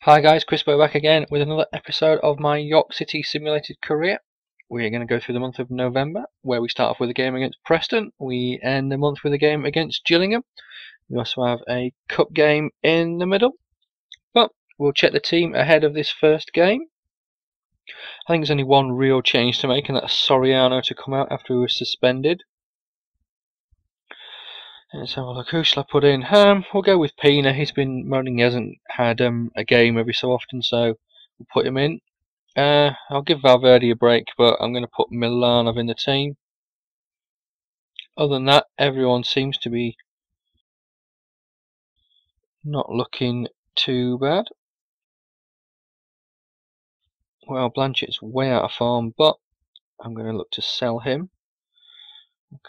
Hi guys, Chris back again with another episode of my York City simulated career. We're going to go through the month of November, where we start off with a game against Preston. We end the month with a game against Gillingham. We also have a cup game in the middle. But we'll check the team ahead of this first game. I think there's only one real change to make, and that's Soriano to come out after he was suspended. Let's have a look. Who shall I put in? We'll go with Pina. He's been moaning he hasn't had a game every so often, so we'll put him in. I'll give Valverde a break, but I'm going to put Milanov in the team. Other than that, everyone seems to be not looking too bad. Well, Blanchett's way out of form, but I'm going to look to sell him.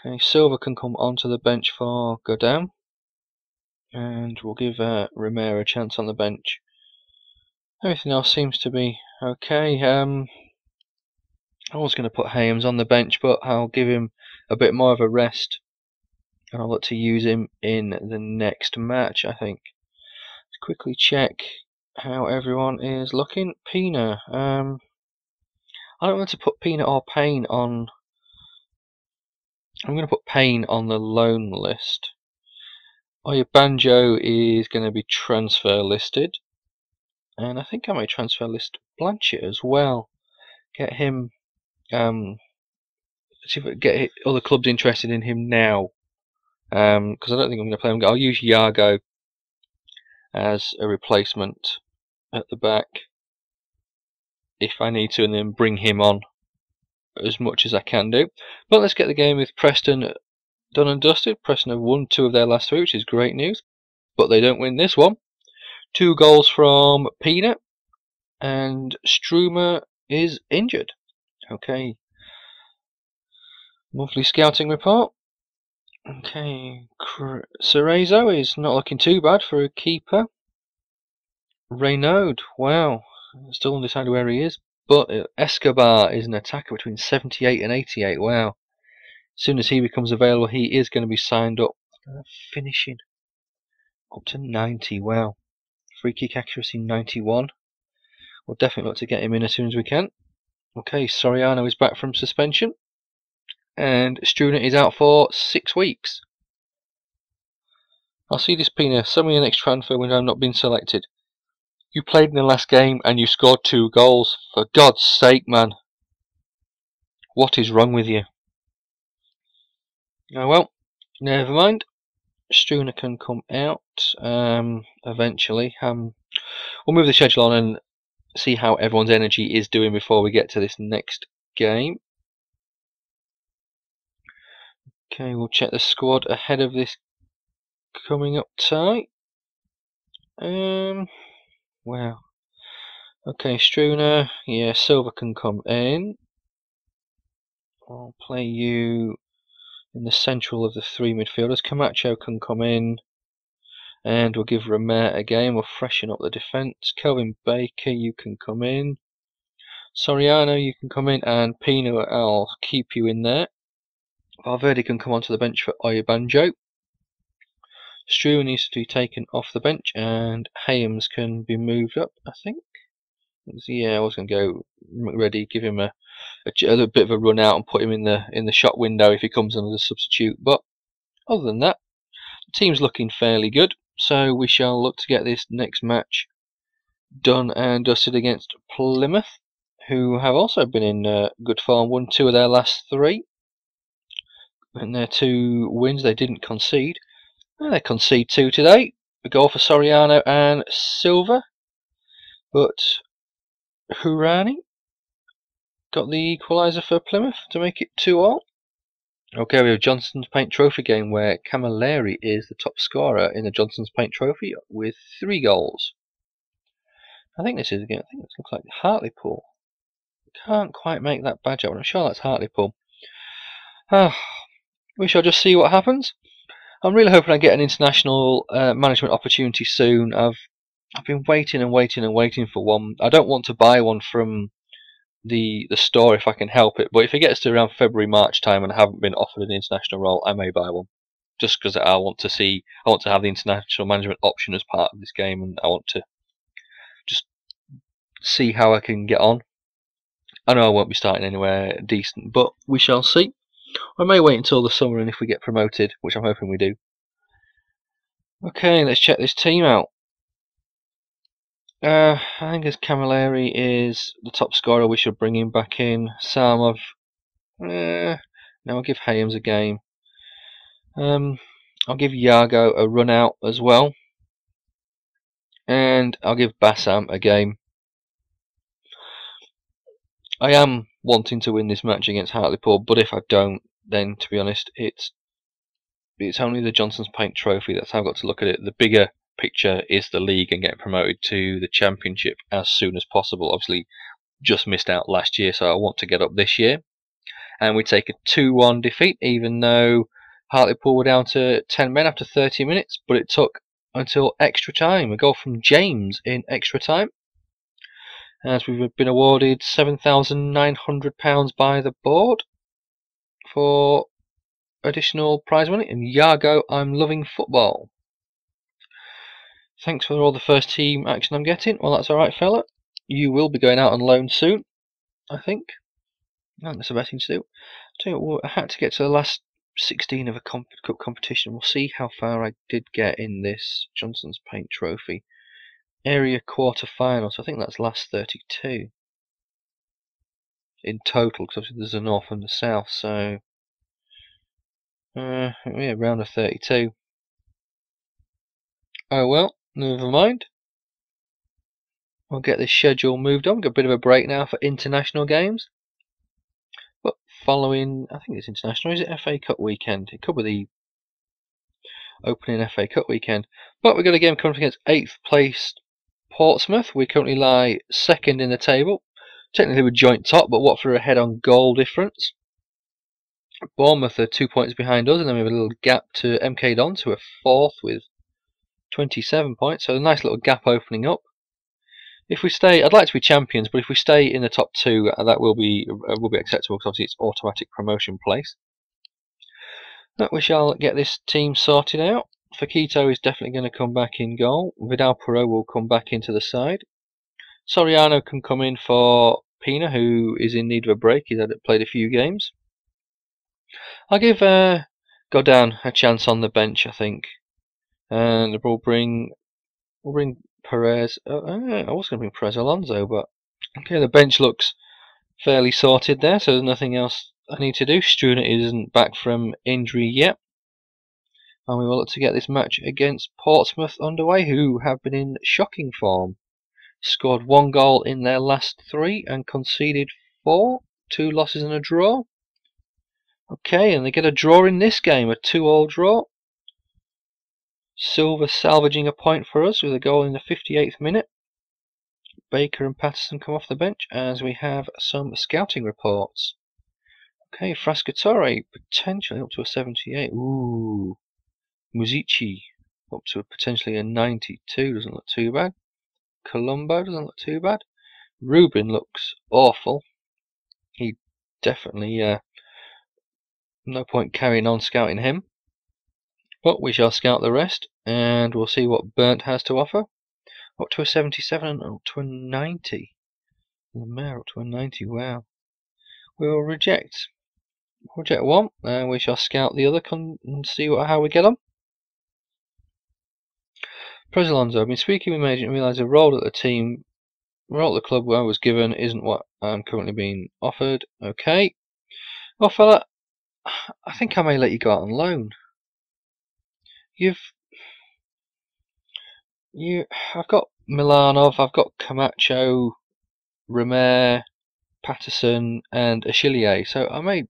Okay, Silva can come onto the bench for Godin, and we'll give Romero a chance on the bench. Everything else seems to be okay. I was going to put Hayes on the bench, but I'll give him a bit more of a rest, and I'll look to use him in the next match, I think. Let's quickly check how everyone is looking. Pina, I don't want to put Pina or Payne on. I'm going to put Payne on the loan list. Banjo is going to be transfer listed, and I think I might transfer list Blanchett as well. Get him. See if I get other clubs interested in him now, because I don't think I'm going to play him. I'll use Yago as a replacement at the back if I need to, and then bring him on as much as I can do. But let's get the game with Preston done and dusted. Preston have won 2 of their last 3, which is great news, but they don't win this one. 2 goals from Pina, and Strumer is injured. Okay. Monthly scouting report. Okay, Cerezo is not looking too bad for a keeper. Reynaud, wow, still undecided where he is. But Escobar is an attacker between 78 and 88. Wow. As soon as he becomes available, he is going to be signed up. Finishing up to 90. Wow. Free kick accuracy 91. We'll definitely look to get him in as soon as we can. Okay, Soriano is back from suspension, and Struner is out for 6 weeks. I'll see this Pina. Send me the next transfer window. I'm not being selected. You played in the last game and you scored 2 goals. For God's sake, man. What is wrong with you? Oh well, never mind. Struner can come out eventually. We'll move the schedule on and see how everyone's energy is doing before we get to this next game. Okay, we'll check the squad ahead of this coming up tie. Wow. Okay, Struner. Yeah, Silva can come in. I'll play you in the central of the 3 midfielders. Camacho can come in, and we'll give Romer a game. We'll freshen up the defence. Kelvin Baker, you can come in. Soriano, you can come in, and Pino, I'll keep you in there. Valverde can come onto the bench for Banjo. Struer needs to be taken off the bench, and Hayes can be moved up, I think. Yeah, I was going to go ready, give him a bit of a run out and put him in the shot window if he comes on as a substitute. But other than that, the team's looking fairly good, so we shall look to get this next match done and dusted against Plymouth, who have also been in good form. Won 2 of their last 3, and their 2 wins they didn't concede. And they concede 2 today. A goal for Soriano and Silva, but Hurani got the equaliser for Plymouth to make it 2-2. Okay, we have Johnson's Paint Trophy game where Camilleri is the top scorer in the Johnson's Paint Trophy with 3 goals. I think this is again. I think this looks like Hartlepool. Can't quite make that badge out, but I'm sure that's Hartlepool. We shall just see what happens. I'm really hoping I get an international management opportunity soon. I've been waiting and waiting and waiting for one. I don't want to buy one from the store if I can help it, but if it gets to around February, March time and I haven't been offered an international role, I may buy one. Just because I want to have the international management option as part of this game, and I want to just see how I can get on. I know I won't be starting anywhere decent, but we shall see. I may wait until the summer, and if we get promoted, which I'm hoping we do. Okay, let's check this team out. I think as Camilleri is the top scorer, we should bring him back in. Samov. Now I'll give Hayams a game. I'll give Yago a run out as well. And I'll give Bassam a game. I am wanting to win this match against Hartlepool, but if I don't, then to be honest, it's only the Johnson's Paint Trophy. That's how I've got to look at it. The bigger picture is the league and getting promoted to the Championship as soon as possible. Obviously, just missed out last year, so I want to get up this year. And we take a 2-1 defeat, even though Hartlepool were down to 10 men after 30 minutes, but it took until extra time. A goal from James in extra time, as we've been awarded £7,900 by the board for additional prize money. And Yago, I'm loving football. Thanks for all the first team action I'm getting. Well, that's alright, fella. You will be going out on loan soon, I think. That's the best thing to do. Tell you what, I had to get to the last 16 of a cup competition. We'll see how far I did get in this Johnson's Paint Trophy. Area quarter-final, so I think that's last 32 in total, because obviously there's a north and the south, so yeah, round of 32. Oh well, never mind. We'll get this schedule moved on. Got a bit of a break now for international games. But following, I think it's international, is it FA Cup weekend? It could be the opening FA Cup weekend. But we've got a game coming up against 8th placed Portsmouth. We currently lie 2nd in the table. Technically we're joint top, but Watford are ahead on goal difference. Bournemouth are 2 points behind us, and then we have a little gap to MK Dons, who are 4th with 27 points. So a nice little gap opening up. If we stay, I'd like to be champions, but if we stay in the top 2, that will be acceptable, because obviously it's automatic promotion place. But we shall get this team sorted out. Fakito is definitely going to come back in goal. Vidal Perot will come back into the side. Soriano can come in for Pina, who is in need of a break. He's played a few games. I'll give Godin a chance on the bench, I think, and we'll bring Perez. I was going to bring Perez Alonso, but okay, the bench looks fairly sorted there, so there's nothing else I need to do. Struner isn't back from injury yet, and we will look to get this match against Portsmouth underway, who have been in shocking form. Scored 1 goal in their last 3 and conceded 4, 2 losses and a draw. Okay, and they get a draw in this game, a 2-2 draw. Silver salvaging a point for us with a goal in the 58th minute. Baker and Patterson come off the bench as we have some scouting reports. Okay, Frascatore potentially up to a 78. Ooh, Musici up to potentially a 92. Doesn't look too bad. Colombo doesn't look too bad. Rubin looks awful. He definitely no point carrying on scouting him. But we shall scout the rest, and we'll see what Burnt has to offer. Up to a 77 and up to a 90. Lemaire up to a 90, wow. We will reject one, and we shall scout the other and see how we get on. Perez Alonso, I've been speaking with my agent and realised the role at the club where I was given isn't what I'm currently being offered. Okay. Well, fella, I think I may let you go out on loan. I've got Milanov, I've got Camacho, Romer, Patterson, and Achillier, so I may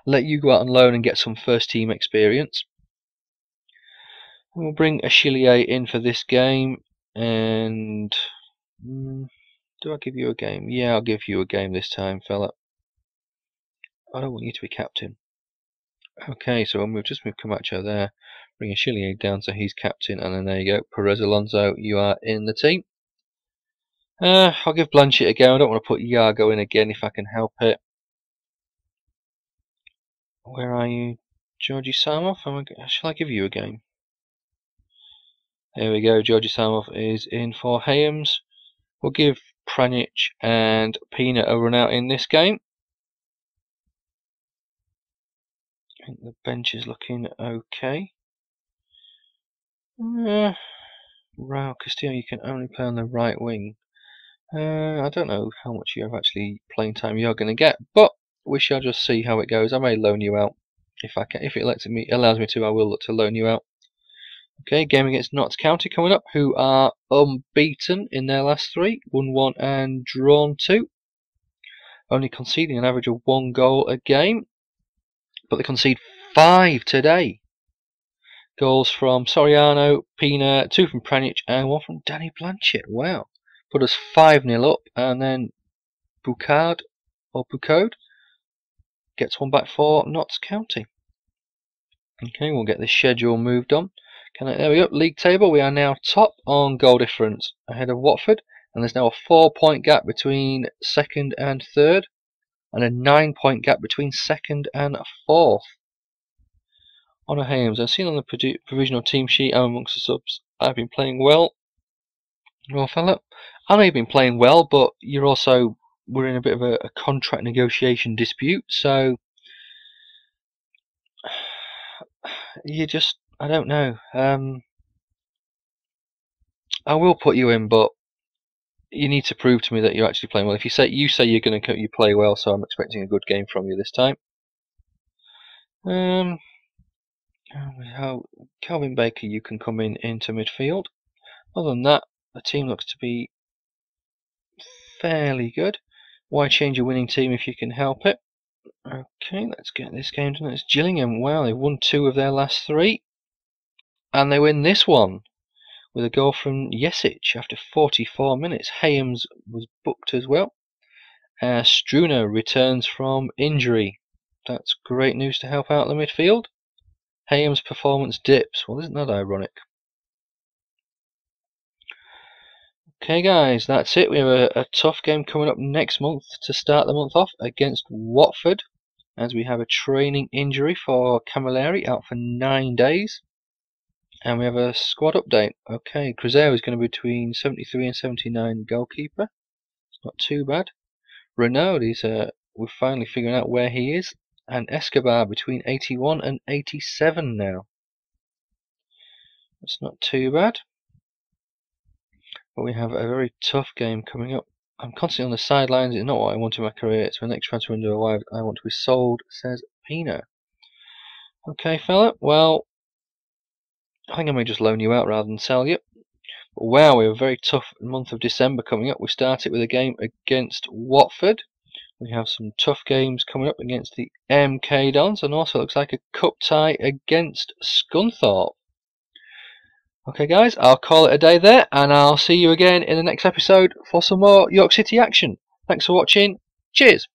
let you go out on loan and get some first team experience. We'll bring Achillier in for this game, and do I give you a game? Yeah, I'll give you a game this time, fella. I don't want you to be captain. Okay, so we'll just move Camacho there, bring Achillier down so he's captain, and then there you go, Perez Alonso, you are in the team. I'll give Blanchett a go. I don't want to put Yago in again if I can help it. Where are you? Georgie Samov? Shall I give you a game? There we go, Georgie Samov is in for Hayams. We'll give Pranic and Peanut are run out in this game. I think the bench is looking okay. Raul Castillo, you can only play on the right wing. I don't know how much you have actually playing time you're going to get, but we shall just see how it goes. I may loan you out if I can. If it allows me to, I will look to loan you out. Okay, game against Notts County coming up, who are unbeaten in their last 3, won 1 and drawn 2, only conceding an average of 1 goal a game, but they concede 5 today. Goals from Soriano, Pina, 2 from Pranic, and 1 from Danny Blanchett. Wow. Put us 5-0 up, and then Bucode gets 1 back for Notts County. Okay, we'll get this schedule moved on. There we go. League table, we are now top on goal difference ahead of Watford, and there's now a 4-point gap between 2nd and 3rd, and a 9-point gap between 2nd and 4th. Honor Hayes, I've seen on the provisional team sheet amongst the subs, I've been playing well. Well, fella, I know you've been playing well, but we're in a bit of a contract negotiation dispute, so I don't know. I will put you in, but you need to prove to me that you're actually playing well. If you say you're going to you play well, so I'm expecting a good game from you this time. Calvin Baker, you can come into midfield. Other than that, the team looks to be fairly good. Why change a winning team if you can help it? Okay, let's get this game done. It's Gillingham. Wow, they've won 2 of their last 3, and they win this one with a goal from Jesic after 44 minutes. Hayes was booked as well. Struner returns from injury. That's great news to help out the midfield. Hayes' performance dips. Well, isn't that ironic? Okay guys, that's it. We have a tough game coming up next month to start the month off against Watford, as we have a training injury for Camilleri, out for 9 days. And we have a squad update. Okay, Cruzeiro is going to be between 73 and 79 goalkeeper. It's not too bad. Renaud we're finally figuring out where he is. And Escobar between 81 and 87 now. It's not too bad. But we have a very tough game coming up. I'm constantly on the sidelines. It's not what I want in my career. It's my next transfer window arrived. I want to be sold, says Pina. Okay, fella. Well, I think I may just loan you out rather than sell you. But wow, we have a very tough month of December coming up. We started with a game against Watford. We have some tough games coming up against the MK Dons, and also looks like a cup tie against Scunthorpe. Okay guys, I'll call it a day there, and I'll see you again in the next episode for some more York City action. Thanks for watching. Cheers!